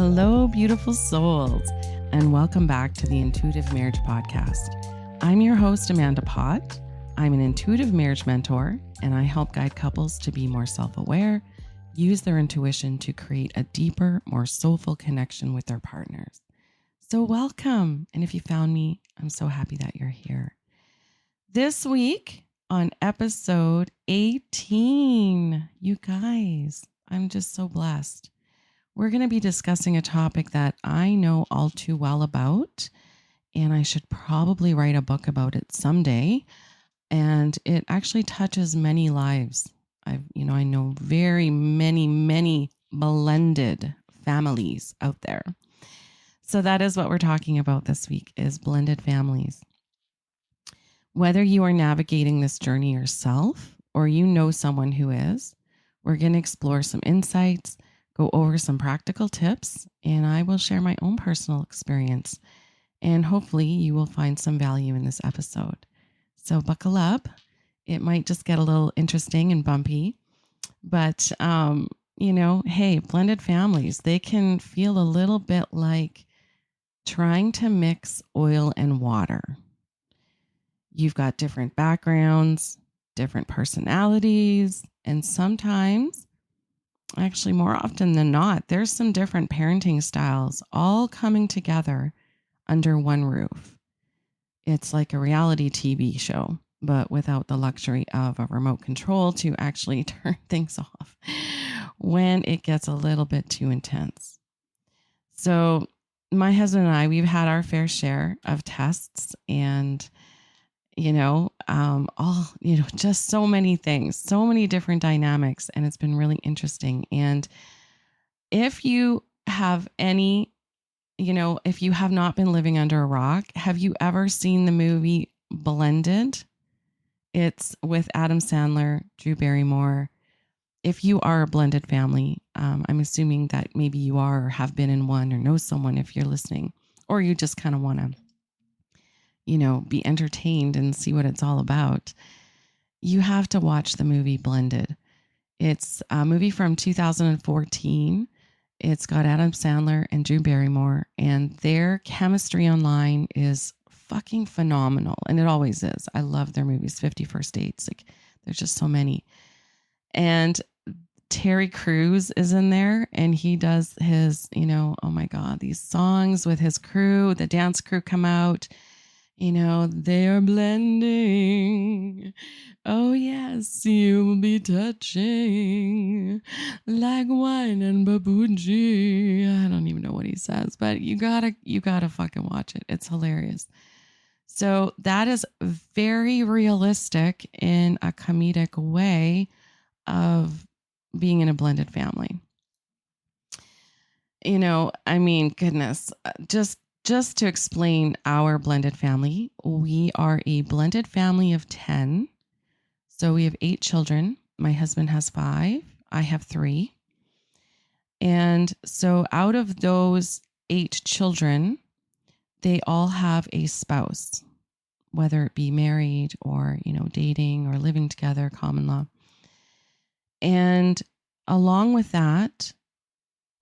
Hello, beautiful souls, and welcome back to the Intuitive Marriage Podcast. I'm your host, Amanda Pott. I'm an intuitive marriage mentor, and I help guide couples to be more self-aware, use their intuition to create a deeper, more soulful connection with their partners. So welcome, and if you found me, I'm so happy that you're here. This week on episode 18, you guys, I'm just so blessed. We're going to be discussing a topic that I know all too well about, and I should probably write a book about it someday. And it actually touches many lives. I know many blended families out there. So that is what we're talking about this week, is blended families. Whether you are navigating this journey yourself or you know someone who is, we're going to explore some insights, go over some practical tips, and I will share my own personal experience. And hopefully you will find some value in this episode. So buckle up. It might just get a little interesting and bumpy, but, hey, blended families, they can feel a little bit like trying to mix oil and water. You've got different backgrounds, different personalities, and sometimes, actually more often than not, there's some different parenting styles all coming together under one roof. It's like a reality TV show, but without the luxury of a remote control to actually turn things off when it gets a little bit too intense. So my husband and I, we've had our fair share of tests and, just so many things, so many different dynamics, and it's been really interesting. And if you have if you have not been living under a rock, have you ever seen the movie Blended? It's with Adam Sandler, Drew Barrymore. If you are a blended family, I'm assuming that maybe you are or have been in one or know someone if you're listening, or you just kind of want to, be entertained and see what it's all about. You have to watch the movie Blended. It's a movie from 2014. It's got Adam Sandler and Drew Barrymore, and their chemistry online is fucking phenomenal. And it always is. I love their movies. 50 First Dates. Like, there's just so many. And Terry Crews is in there, and he does his, oh my God, these songs with his crew. The dance crew come out. They are blending. Oh, yes, you will be touching like wine and babuji. I don't even know what he says, but you gotta fucking watch it. It's hilarious. So that is very realistic in a comedic way of being in a blended family. Goodness, just to explain our blended family, we are a blended family of 10. So we have 8 children. My husband has 5. I have 3. And so out of those 8 children, they all have a spouse, whether it be married or, dating or living together, common law. And along with that,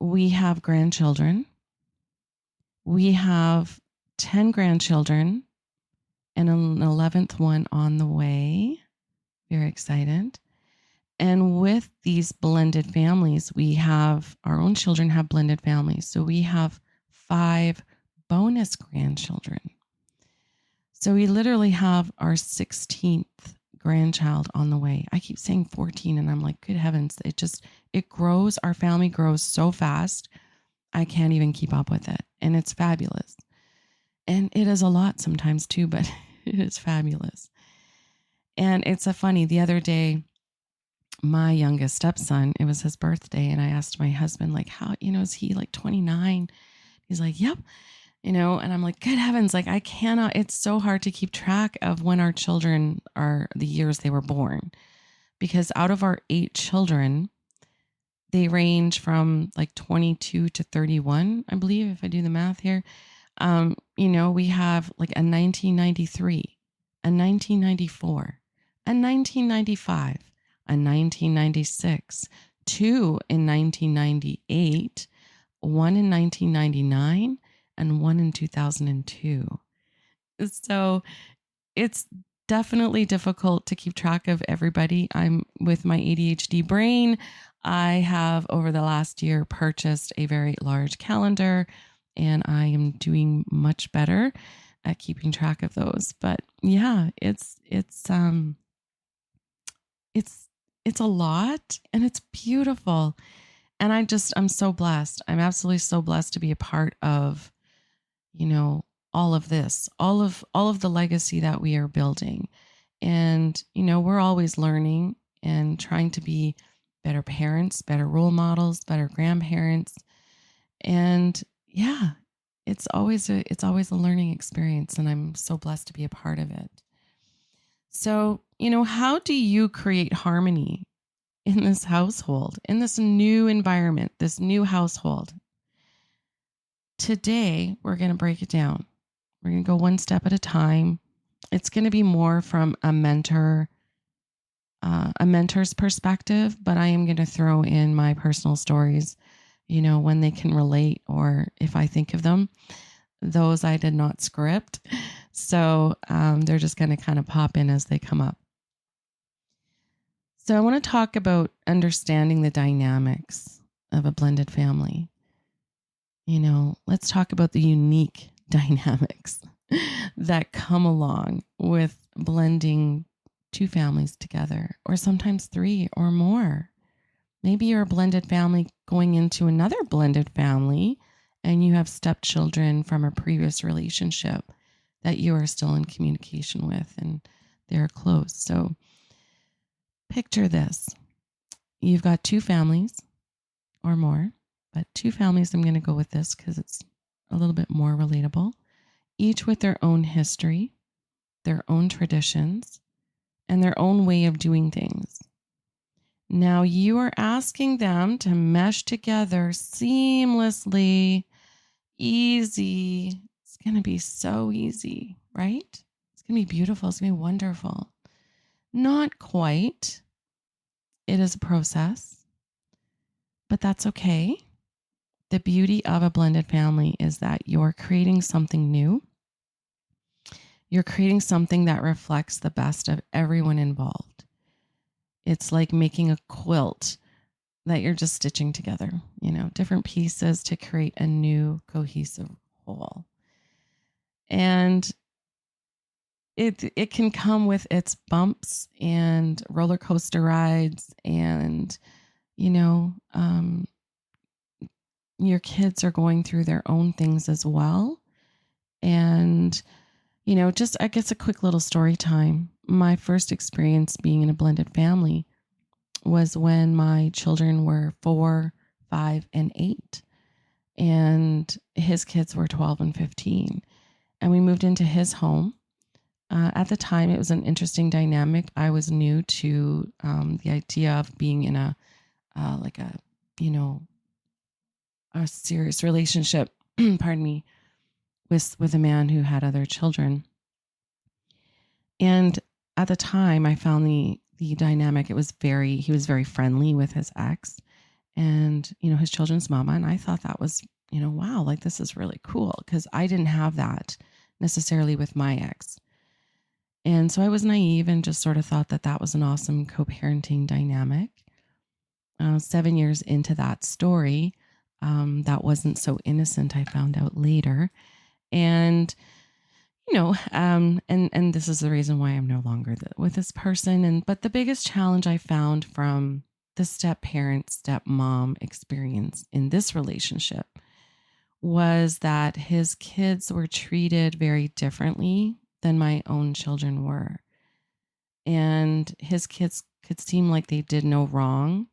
we have grandchildren. We have 10 grandchildren and an 11th one on the way. Very excited. And with these blended families, our own children have blended families. So we have 5 bonus grandchildren. So we literally have our 16th grandchild on the way. I keep saying 14 and I'm like, good heavens, it grows. Our family grows so fast. I can't even keep up with it. And it's fabulous. And it is a lot sometimes too, but it is fabulous. And it's funny, the other day, my youngest stepson, it was his birthday. And I asked my husband, like, how, is he like 29? He's like, yep. And I'm like, good heavens, like I cannot, it's so hard to keep track of when our children are the years they were born. Because out of our 8 children, they range from like 22 to 31, I believe, if I do the math here. We have like a 1993, a 1994, a 1995, a 1996, 2 in 1998, one in 1999 and one in 2002. So it's definitely difficult to keep track of everybody. I'm with my ADHD brain. I have over the last year purchased a very large calendar, and I am doing much better at keeping track of those. But yeah, it's a lot, and it's beautiful. And I'm so blessed. I'm absolutely so blessed to be a part of, all of this, all of the legacy that we are building. And, we're always learning and trying to be better parents, better role models, better grandparents. And yeah, it's always a learning experience, and I'm so blessed to be a part of it. So, how do you create harmony in this household, in this new environment, this new household? Today, we're going to break it down. We're going to go one step at a time. It's going to be more from a mentor's perspective, but I am going to throw in my personal stories, when they can relate, or if I think of them. Those I did not script. So they're just going to kind of pop in as they come up. So I want to talk about understanding the dynamics of a blended family. Let's talk about the unique dynamics that come along with blending two families together, or sometimes three or more. Maybe you're a blended family going into another blended family, and you have stepchildren from a previous relationship that you are still in communication with, and they're close. So picture this. You've got two families or more, but two families, I'm going to go with this because it's a little bit more relatable, each with their own history, their own traditions, and their own way of doing things. Now you are asking them to mesh together seamlessly, easy. It's going to be so easy, right? It's going to be beautiful. It's going to be wonderful. Not quite. It is a process, but that's okay. The beauty of a blended family is that you're creating something new. You're creating something that reflects the best of everyone involved. It's like making a quilt that you're just stitching together, different pieces to create a new cohesive whole. And it can come with its bumps and roller coaster rides, and, your kids are going through their own things as well. And, just, I guess, a quick little story time. My first experience being in a blended family was when my children were 4, 5, and 8. And his kids were 12 and 15. And we moved into his home. At the time, it was an interesting dynamic. I was new to the idea of being in a serious relationship, pardon me, with a man who had other children. And at the time, I found the dynamic. He was very friendly with his ex and, his children's mama. And I thought that was, wow, like this is really cool, because I didn't have that necessarily with my ex. And so I was naive and just sort of thought that was an awesome co-parenting dynamic. 7 years into that story, that wasn't so innocent, I found out later. And, and this is the reason why I'm no longer with this person. But the biggest challenge I found from the step-parent, step-mom experience in this relationship was that his kids were treated very differently than my own children were. And his kids could seem like they did no wrong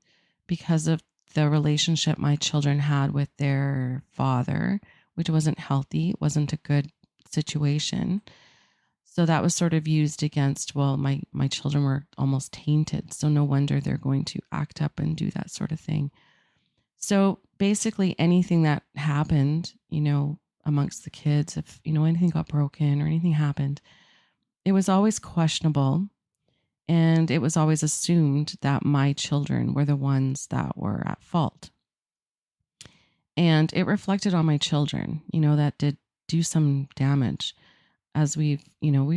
because of the relationship my children had with their father, which wasn't healthy, wasn't a good situation. So that was sort of used against, well, my children were almost tainted, so no wonder they're going to act up and do that sort of thing. So basically anything that happened, amongst the kids, if, anything got broken or anything happened, it was always questionable. And it was always assumed that my children were the ones that were at fault. And it reflected on my children, that did do some damage, as we've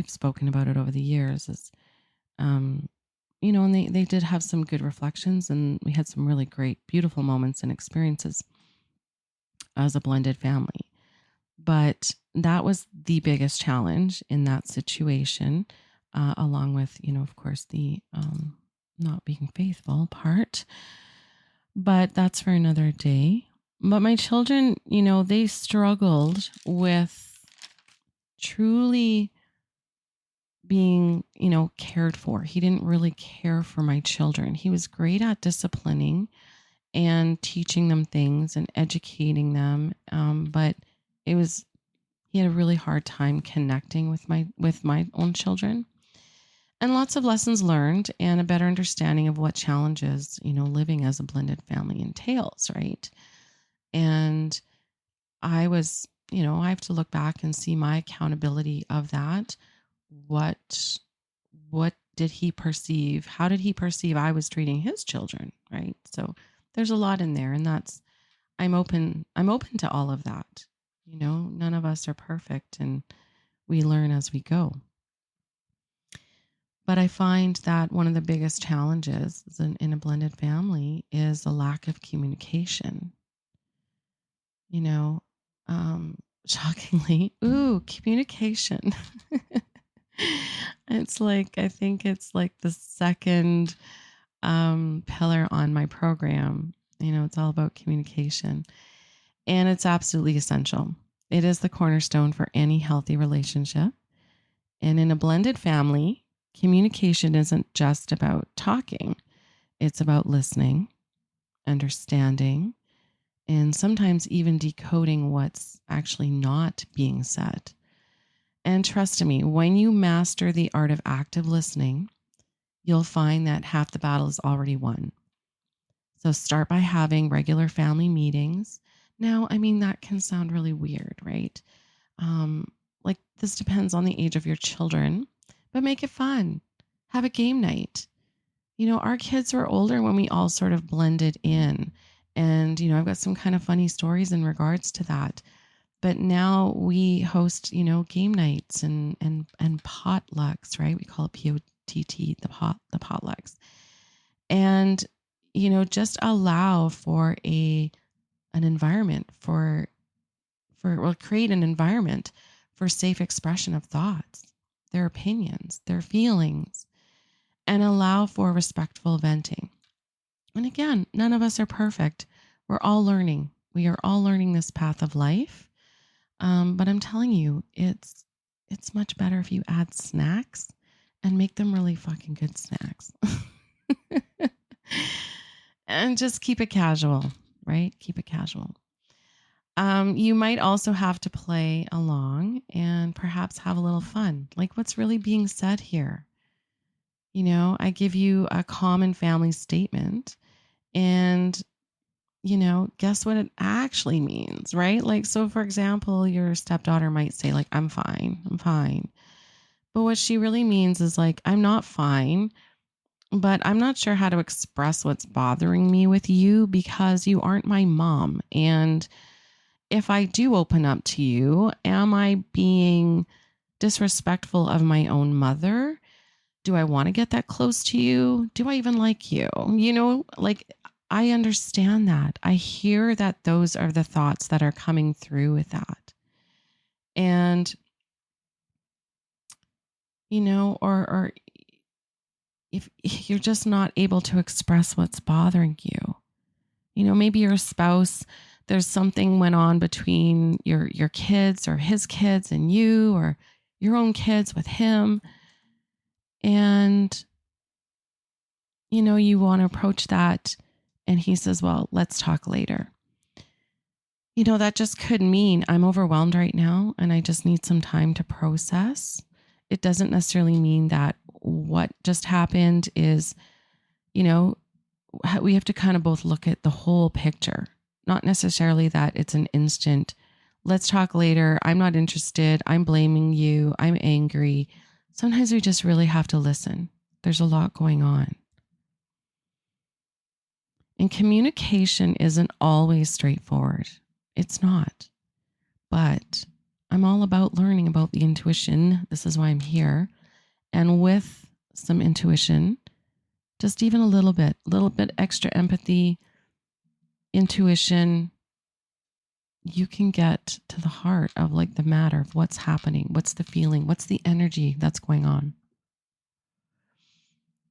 spoken about it over the years. Um, and they did have some good reflections, and we had some really great, beautiful moments and experiences as a blended family. But that was the biggest challenge in that situation, along with, of course, the not being faithful part. But that's for another day. But my children, they struggled with truly being, cared for. He didn't really care for my children. He was great at disciplining and teaching them things and educating them. But he had a really hard time connecting with my own children, and lots of lessons learned and a better understanding of what challenges, living as a blended family entails. Right. And I have to look back and see my accountability of that. What did he perceive? How did he perceive I was treating his children? Right. So there's a lot in there, and I'm open to all of that. None of us are perfect, and we learn as we go. But I find that one of the biggest challenges in a blended family is a lack of communication. Shockingly, communication. I think it's like the second pillar on my program. It's all about communication, and it's absolutely essential. It is the cornerstone for any healthy relationship. And in a blended family, communication isn't just about talking. It's about listening, understanding, and sometimes even decoding what's actually not being said. And trust me, when you master the art of active listening, you'll find that half the battle is already won. So start by having regular family meetings. Now, that can sound really weird, right? This depends on the age of your children, but make it fun. Have a game night. Our kids were older when we all sort of blended in. And, I've got some kind of funny stories in regards to that. But now we host, game nights and potlucks, right? We call it POTT, the potlucks. And, just allow for an environment create an environment for safe expression of thoughts, their opinions, their feelings, and allow for respectful venting. And again, none of us are perfect. We're all learning. We are all learning this path of life. But I'm telling you, it's much better if you add snacks and make them really fucking good snacks. And just keep it casual, right? Keep it casual. You might also have to play along and perhaps have a little fun. Like, what's really being said here? I give you a common family statement, and, guess what it actually means, right? Like, so for example, your stepdaughter might say, like, I'm fine. But what she really means is like, I'm not fine, but I'm not sure how to express what's bothering me with you because you aren't my mom. And if I do open up to you, am I being disrespectful of my own mother? Do I want to get that close to you? Do I even like you? I understand that. I hear that those are the thoughts that are coming through with that. And, or if you're just not able to express what's bothering you, maybe your spouse, there's something went on between your kids or his kids and you, or your own kids with him. And, you want to approach that. And he says, well, let's talk later. That just could mean I'm overwhelmed right now and I just need some time to process. It doesn't necessarily mean that what just happened is, we have to kind of both look at the whole picture, not necessarily that it's an instant, let's talk later. I'm not interested. I'm blaming you. I'm angry. Sometimes we just really have to listen. There's a lot going on. And communication isn't always straightforward. It's not. But I'm all about learning about the intuition. This is why I'm here. And with some intuition, just even a little bit extra empathy, intuition, you can get to the heart of like the matter of what's happening, what's the feeling, what's the energy that's going on.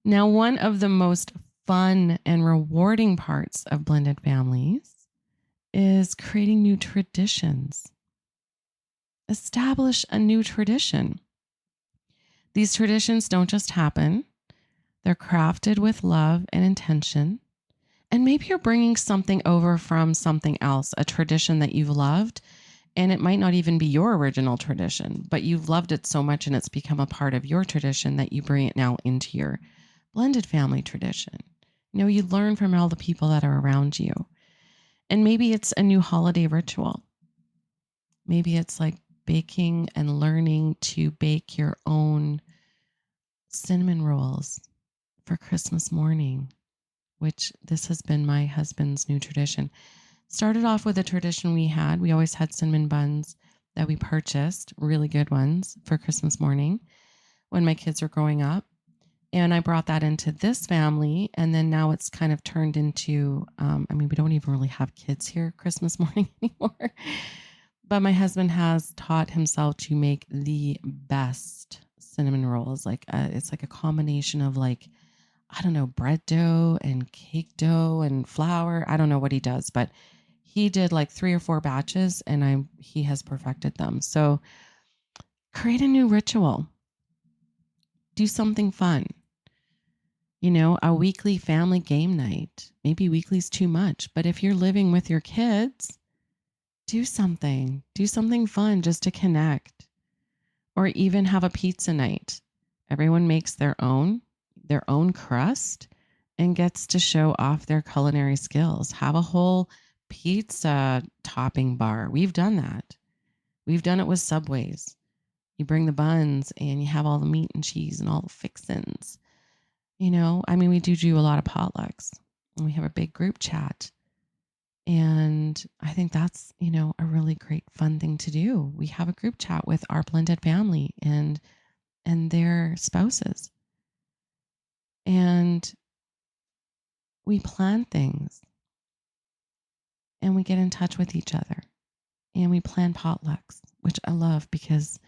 Now, one of the most fun and rewarding parts of blended families is creating new traditions. Establish a new tradition. These traditions don't just happen. They're crafted with love and intention. And maybe you're bringing something over from something else, a tradition that you've loved, and it might not even be your original tradition, but you've loved it so much and it's become a part of your tradition that you bring it now into your blended family tradition. You know, you learn from all the people that are around you. And maybe it's a new holiday ritual. Maybe it's like baking and learning to bake your own cinnamon rolls for Christmas morning, which this has been my husband's new tradition. Started off with a tradition we had. We always had cinnamon buns that we purchased, really good ones, for Christmas morning when my kids were growing up. And I brought that into this family. And then now it's kind of turned into, we don't even really have kids here Christmas morning anymore. But my husband has taught himself to make the best cinnamon rolls. It's like a combination of bread dough and cake dough and flour. I don't know what he does, but he did like 3 or 4 batches and he has perfected them. So create a new ritual. Do something fun. You know, a weekly family game night. Maybe weekly's too much, but if you're living with your kids, do something fun just to connect. Or even have a pizza night. Everyone makes their own crust and gets to show off their culinary skills. Have a whole pizza topping bar. We've done that. We've done it with Subways. You bring the buns and you have all the meat and cheese and all the fixins. You know, we do a lot of potlucks and we have a big group chat. And I think that's, a really great fun thing to do. We have a group chat with our blended family and their spouses. And we plan things and we get in touch with each other and we plan potlucks, which I love because,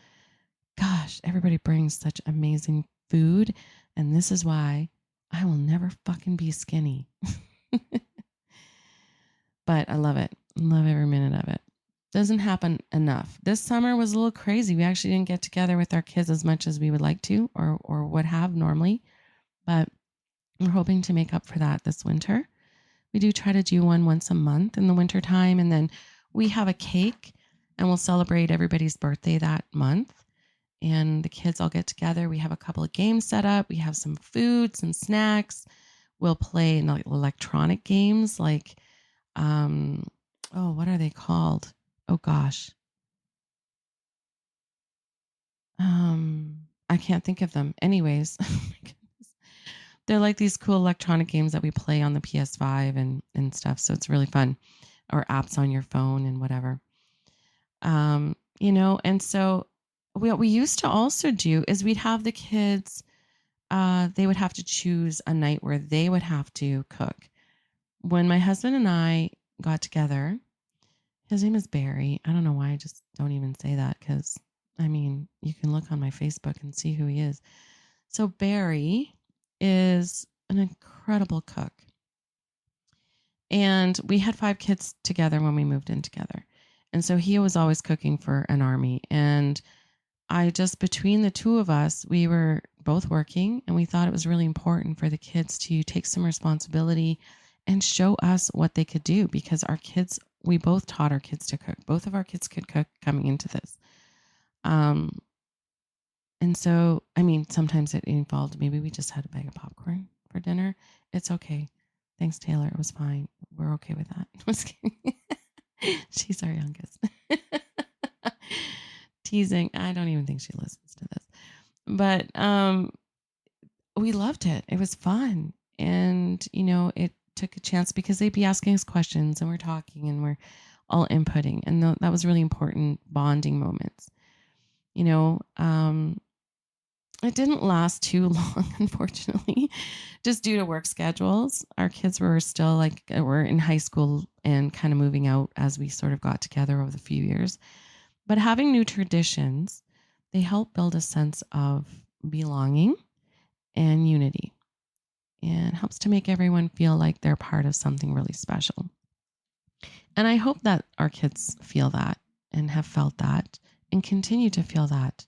gosh, everybody brings such amazing food. And this is why I will never fucking be skinny. But I love it. I love every minute of it. Doesn't happen enough. This summer was a little crazy. We actually didn't get together with our kids as much as we would like to or would have normally. But we're hoping to make up for that this winter. We do try to do one once a month in the winter time. And then we have a cake and we'll celebrate everybody's birthday that month. And the kids all get together. We have a couple of games set up. We have some food, some snacks. We'll play electronic games like, what are they called? Oh gosh. I can't think of them. Anyways, oh my goodness. They're like these cool electronic games that we play on the PS5 and stuff. So it's really fun. Or apps on your phone and whatever. And so what we used to also do is we'd have the kids, they would have to choose a night where they would have to cook. When my husband and I got together, his name is Barry. I don't know why I just don't even say that because, you can look on my Facebook and see who he is. So Barry is an incredible cook. And we had 5 kids together when we moved in together. And so he was always cooking for an army. And between the two of us, we were both working and we thought it was really important for the kids to take some responsibility and show us what they could do because we both taught our kids to cook. Both of our kids could cook coming into this. And so, sometimes it involved, maybe we just had a bag of popcorn for dinner. It's okay. Thanks, Taylor. It was fine. We're okay with that. I was kidding. She's our youngest. Teasing. I don't even think she listens to this. But we loved it. It was fun. And, it took a chance because they'd be asking us questions and we're talking and we're all inputting. And that was really important bonding moments. You know, it didn't last too long, unfortunately, just due to work schedules. Our kids were still were in high school and kind of moving out as we sort of got together over the few years. But having new traditions, they help build a sense of belonging and unity, and helps to make everyone feel like they're part of something really special. And I hope that our kids feel that and have felt that and continue to feel that.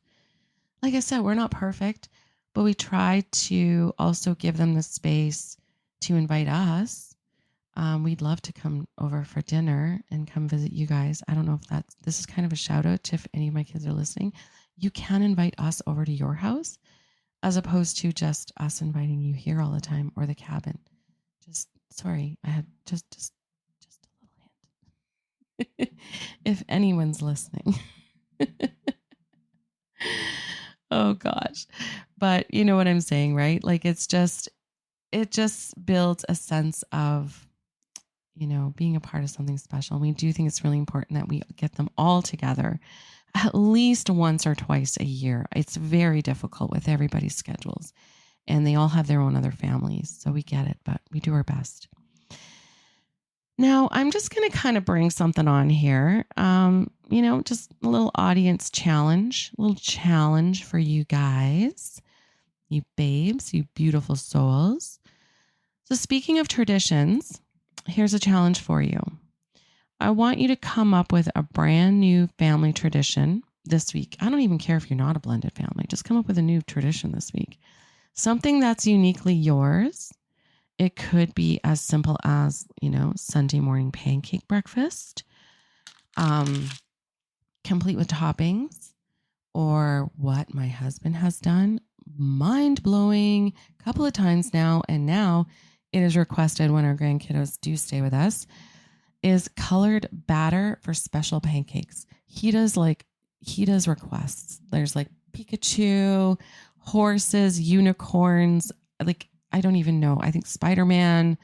Like I said, we're not perfect, but we try to also give them the space to invite us. We'd love to come over for dinner and come visit you guys. I don't know if this is kind of a shout out to if any of my kids are listening. You can invite us over to your house as opposed to just us inviting you here all the time or the cabin. Sorry, I had just a little hint. If anyone's listening. Oh gosh. But you know what I'm saying, right? Like it just builds a sense of, being a part of something special. And we do think it's really important that we get them all together at least once or twice a year. It's very difficult with everybody's schedules, and they all have their own other families. So we get it, but we do our best. Now, I'm just going to kind of bring something on here. Just a little audience challenge, a little challenge for you guys, you babes, you beautiful souls. So speaking of traditions, here's a challenge for you. I want you to come up with a brand new family tradition this week. I don't even care if you're not a blended family. Just come up with a new tradition this week. Something that's uniquely yours. It could be as simple as, Sunday morning pancake breakfast, complete with toppings, or what my husband has done, mind-blowing, a couple of times now, and now it is requested when our grandkiddos do stay with us, is colored batter for special pancakes. He does requests. There's like Pikachu, horses, unicorns, I don't even know. I think Spider-Man,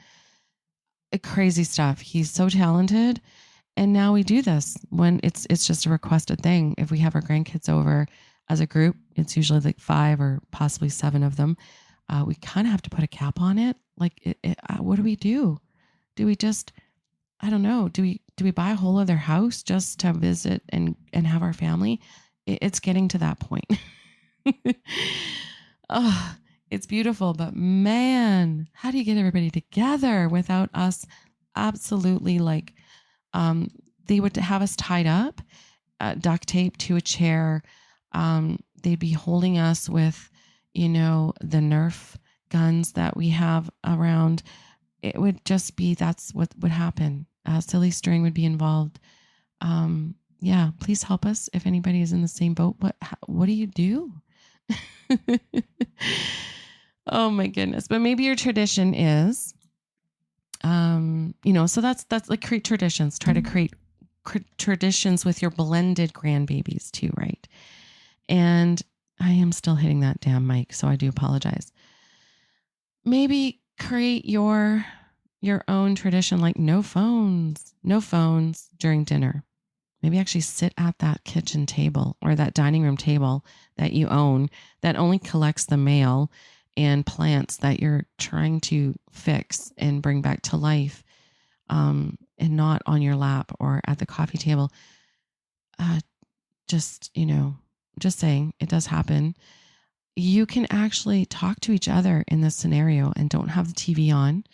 crazy stuff. He's so talented. And now we do this when it's just a requested thing. If we have our grandkids over as a group, it's usually like 5 or possibly 7 of them. We kind of have to put a cap on it. What do we do? Do we just, I don't know. Do we buy a whole other house just to visit and have our family? It's getting to that point. Oh, it's beautiful, but man, how do you get everybody together without us absolutely they would have us tied up, duct tape to a chair. They'd be holding us with, the Nerf guns that we have around. It would just be, that's what would happen. Silly string would be involved. Yeah, please help us if anybody is in the same boat. What do you do? Oh my goodness. But maybe your tradition is, so that's like create traditions, try to create traditions with your blended grandbabies too. Right. And I am still hitting that damn mic, so I do apologize. Maybe create your own tradition, like no phones during dinner. Maybe actually sit at that kitchen table or that dining room table that you own that only collects the mail and plants that you're trying to fix and bring back to life, and not on your lap or at the coffee table. Just saying, it does happen. You can actually talk to each other in this scenario and don't have the TV on.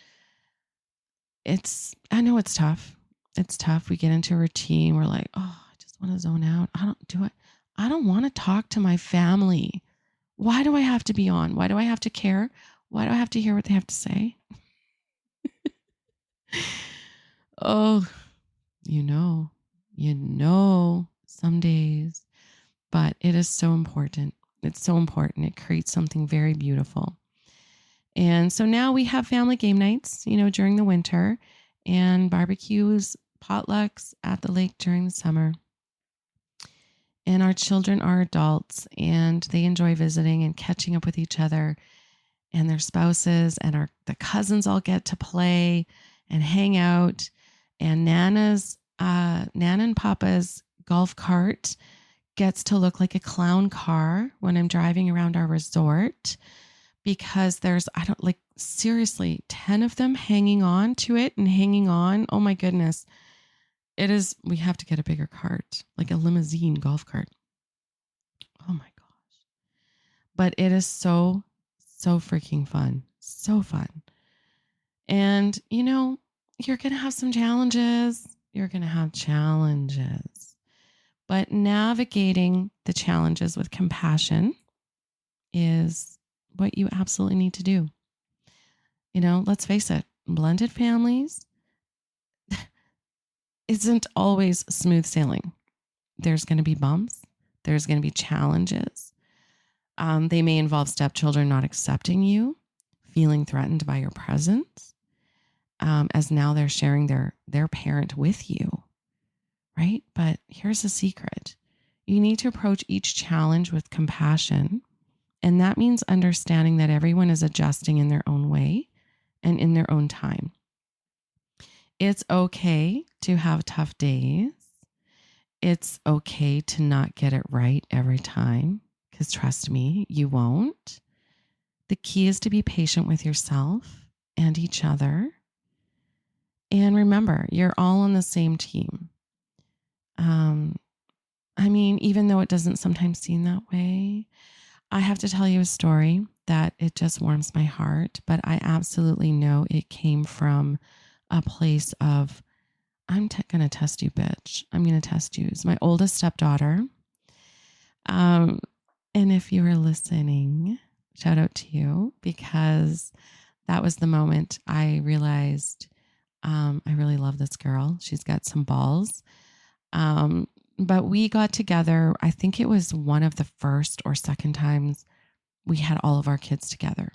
I know it's tough. It's tough. We get into a routine. We're like, oh, I just want to zone out. I don't want to talk to my family. Why do I have to be on? Why do I have to care? Why do I have to hear what they have to say? Oh, some days, but it is so important. It's so important. It creates something very beautiful. And so now we have family game nights, during the winter, and barbecues, potlucks at the lake during the summer. And our children are adults and they enjoy visiting and catching up with each other and their spouses, and the cousins all get to play and hang out. And Nana's Nana and Papa's golf cart gets to look like a clown car when I'm driving around our resort because there's, I don't like, seriously, 10 of them hanging on to it and hanging on. Oh my goodness. It is, we have to get a bigger cart, like a limousine golf cart. Oh my gosh. But it is so freaking fun. So fun. And, you're going to have some challenges. You're going to have challenges. But navigating the challenges with compassion is what you absolutely need to do. Let's face it, blended families isn't always smooth sailing. There's going to be bumps. There's going to be challenges. They may involve stepchildren not accepting you, feeling threatened by your presence, as now they're sharing their parent with you, right? But here's the secret. You need to approach each challenge with compassion, and that means understanding that everyone is adjusting in their own way and in their own time. It's okay to have tough days. It's okay to not get it right every time, because trust me, you won't. The key is to be patient with yourself and each other. And remember, you're all on the same team. Even though it doesn't sometimes seem that way, I have to tell you a story that it just warms my heart, but I absolutely know it came from a place of, I'm going to test you, bitch. I'm going to test you. It's my oldest stepdaughter. And if you were listening, shout out to you, because that was the moment I realized I really love this girl. She's got some balls. But we got together. I think it was one of the first or second times we had all of our kids together.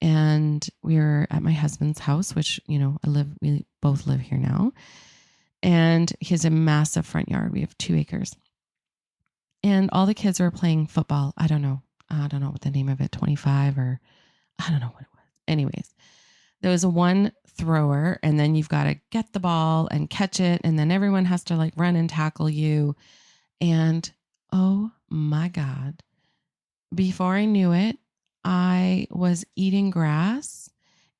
And we were at my husband's house, which, we both live here now. And he has a massive front yard. We have 2 acres. And all the kids were playing football. I don't know what the name of it, 25 or I don't know what it was. Anyways, there was one thrower, and then you've got to get the ball and catch it. And then everyone has to run and tackle you. And oh my God, before I knew it, I was eating grass,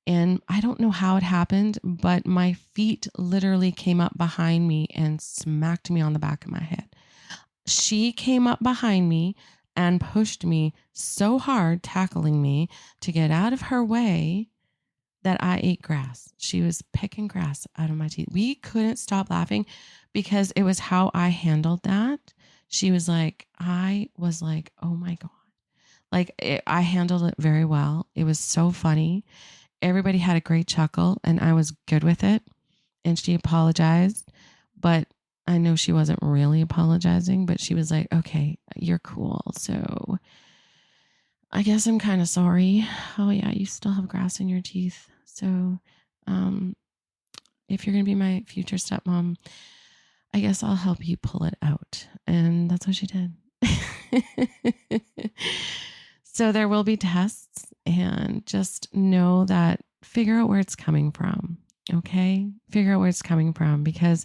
and I don't know how it happened, but my feet literally came up behind me and smacked me on the back of my head. She came up behind me and pushed me so hard, tackling me to get out of her way, that I ate grass. She was picking grass out of my teeth. We couldn't stop laughing because it was how I handled that. I was like, oh my God. I handled it very well. It was so funny. Everybody had a great chuckle, and I was good with it. And she apologized, but I know she wasn't really apologizing, but she was like, okay, you're cool. So I guess I'm kind of sorry. Oh yeah, you still have grass in your teeth. So if you're going to be my future stepmom, I guess I'll help you pull it out. And that's what she did. So there will be tests, and just know that, figure out where it's coming from. Okay? Figure out where it's coming from, because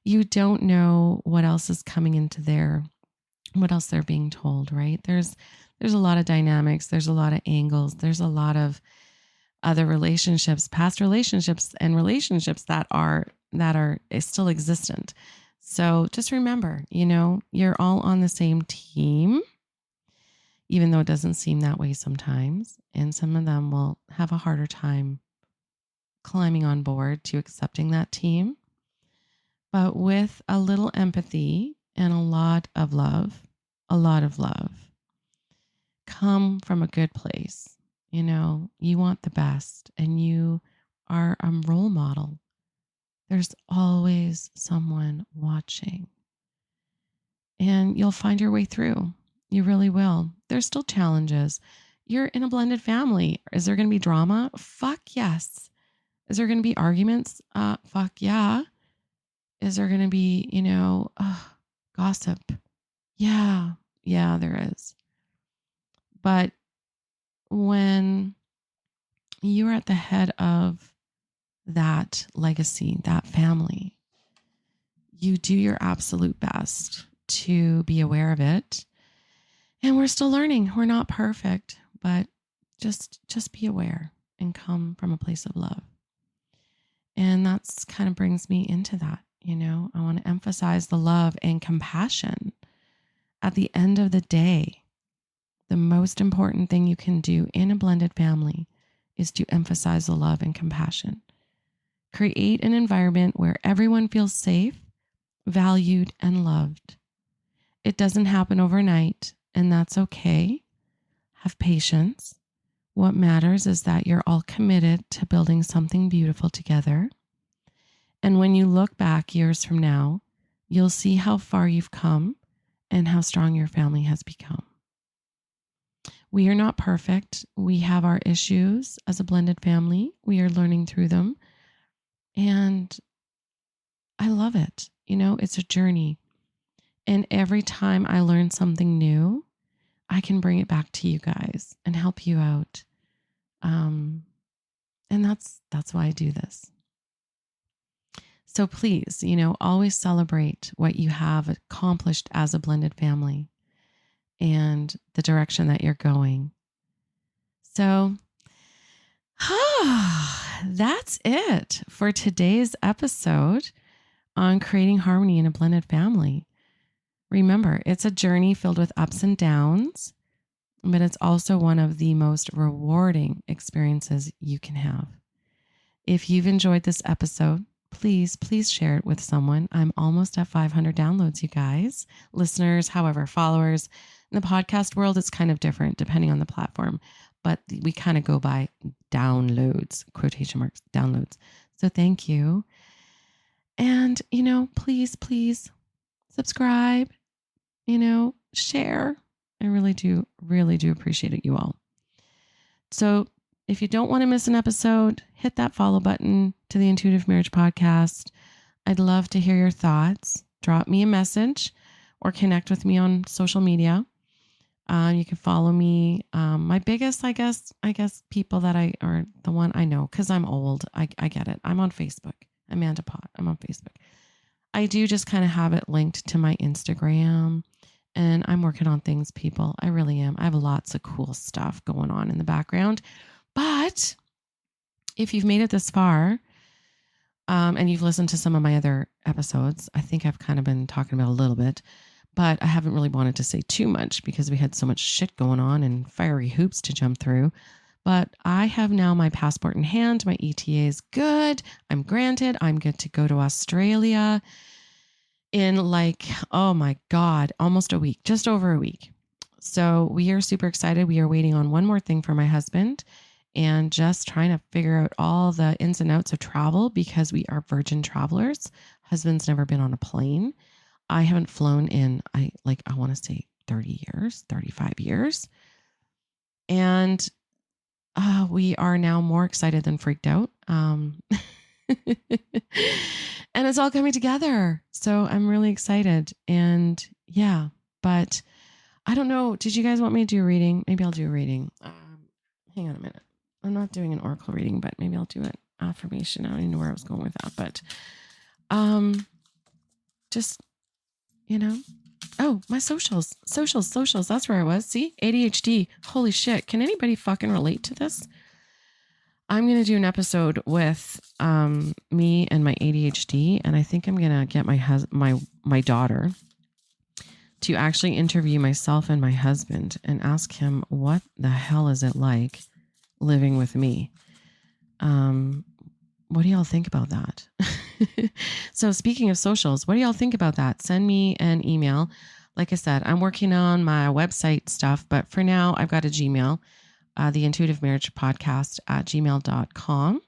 you don't know what else is coming into what else they're being told, right? There's a lot of dynamics. There's a lot of angles. There's a lot of other relationships, past relationships, and relationships that are still existent. So just remember, you're all on the same team, even though it doesn't seem that way sometimes. And some of them will have a harder time climbing on board to accepting that team. But with a little empathy and a lot of love, come from a good place. You want the best, and you are a role model. There's always someone watching, and you'll find your way through. You really will. There's still challenges. You're in a blended family. Is there going to be drama? Fuck yes. Is there going to be arguments? Fuck yeah. Is there going to be, gossip? Yeah, there is. But when you are at the head of that legacy, that family, you do your absolute best to be aware of it. And we're still learning. We're not perfect, but just be aware and come from a place of love. And that's kind of brings me into that. I want to emphasize the love and compassion. At the end of the day, the most important thing you can do in a blended family is to emphasize the love and compassion. Create an environment where everyone feels safe, valued, and loved. It doesn't happen overnight, and that's okay. Have patience. What matters is that you're all committed to building something beautiful together. And when you look back years from now, you'll see how far you've come and how strong your family has become. We are not perfect. We have our issues as a blended family. We are learning through them. And I love it. It's a journey. And every time I learn something new, I can bring it back to you guys and help you out. And that's why I do this. So please, always celebrate what you have accomplished as a blended family and the direction that you're going. So that's it for today's episode on creating harmony in a blended family. Remember, it's a journey filled with ups and downs, but it's also one of the most rewarding experiences you can have. If you've enjoyed this episode, please share it with someone. I'm almost at 500 downloads, you guys, listeners, however, followers. In the podcast world, it's kind of different depending on the platform, but we kind of go by downloads, quotation marks, downloads. So thank you. And, please subscribe, share. I really do appreciate it, you all. So if you don't want to miss an episode, hit that follow button to the Intuitive Marriage Podcast. I'd love to hear your thoughts. Drop me a message or connect with me on social media. You can follow me. My biggest, I guess, people that are the one I know, because I'm old. I get it. I'm on Facebook. Amanda Pott. I'm on Facebook. I do just kind of have it linked to my Instagram, and I'm working on things, people. I really am. I have lots of cool stuff going on in the background. But if you've made it this far, and you've listened to some of my other episodes, I think I've kind of been talking about a little bit, but I haven't really wanted to say too much because we had so much shit going on and fiery hoops to jump through. But I have now my passport in hand. My ETA is good. I'm granted. I'm good to go to Australia in oh my God, almost a week, just over a week. So we are super excited. We are waiting on one more thing for my husband and just trying to figure out all the ins and outs of travel because we are virgin travelers. Husband's never been on a plane. I haven't flown in, I want to say 30 years, 35 years. And we are now more excited than freaked out. And it's all coming together. So I'm really excited. And yeah, but I don't know. Did you guys want me to do a reading? Maybe I'll do a reading. Hang on a minute. I'm not doing an oracle reading, but maybe I'll do an affirmation. I don't even know where I was going with that, but just, oh, my socials. That's where I was. See, ADHD. Holy shit. Can anybody fucking relate to this? I'm going to do an episode with me and my ADHD, and I think I'm going to get my daughter to actually interview myself and my husband and ask him what the hell is it like living with me. What do y'all think about that? So speaking of socials, what do y'all think about that? Send me an email. Like I said, I'm working on my website stuff, but for now I've got a Gmail, the Intuitive Marriage Podcast at gmail.com.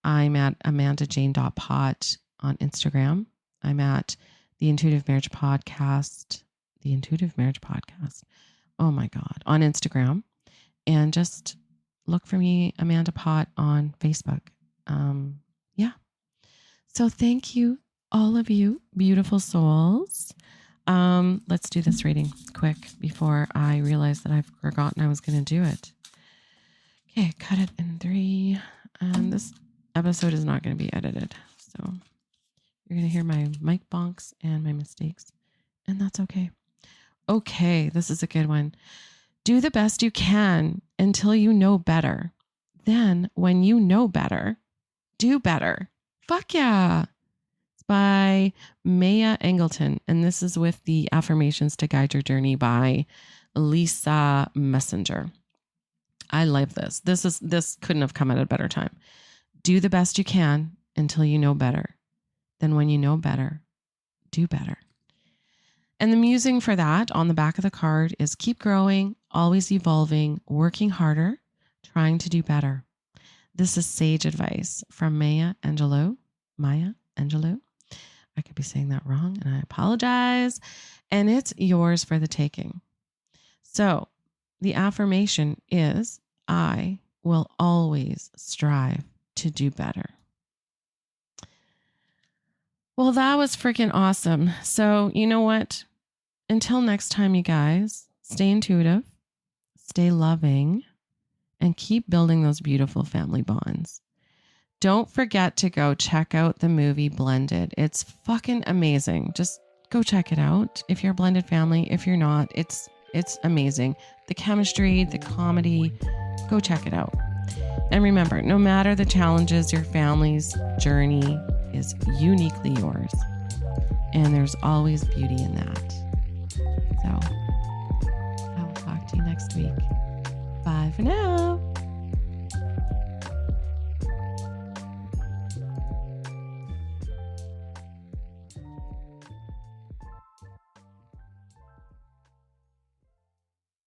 I'm at amandajane.pot on Instagram. I'm at the Intuitive Marriage Podcast. Oh my God, on Instagram. And just look for me, Amanda Pott, on Facebook. Yeah. So thank you, all of you beautiful souls. Let's do this reading quick before I realize that I've forgotten I was going to do it. Okay, cut it in 3. And this episode is not going to be edited. So You're going to hear my mic bonks and my mistakes, and that's okay. Okay, this is a good one. Do the best you can until you know better. Then, when you know better, do better. Fuck yeah. It's by Maya Angleton, and this is with the Affirmations to Guide Your Journey by Lisa Messenger. I love this. This couldn't have come at a better time. Do the best you can until you know better. Then when you know better, do better. And the musing for that on the back of the card is keep growing, always evolving, working harder, trying to do better. This is sage advice from Maya Angelou. I could be saying that wrong, and I apologize. And it's yours for the taking. So the affirmation is, I will always strive to do better. Well, that was freaking awesome. So you know what? Until next time, you guys, stay intuitive, stay loving, and keep building those beautiful family bonds. Don't forget to go check out the movie Blended. It's fucking amazing. Just go check it out. If you're a blended family, if you're not, it's amazing. The chemistry, the comedy, go check it out. And remember, no matter the challenges, your family's journey is uniquely yours. And there's always beauty in that. So I will talk to you next week. Bye for now.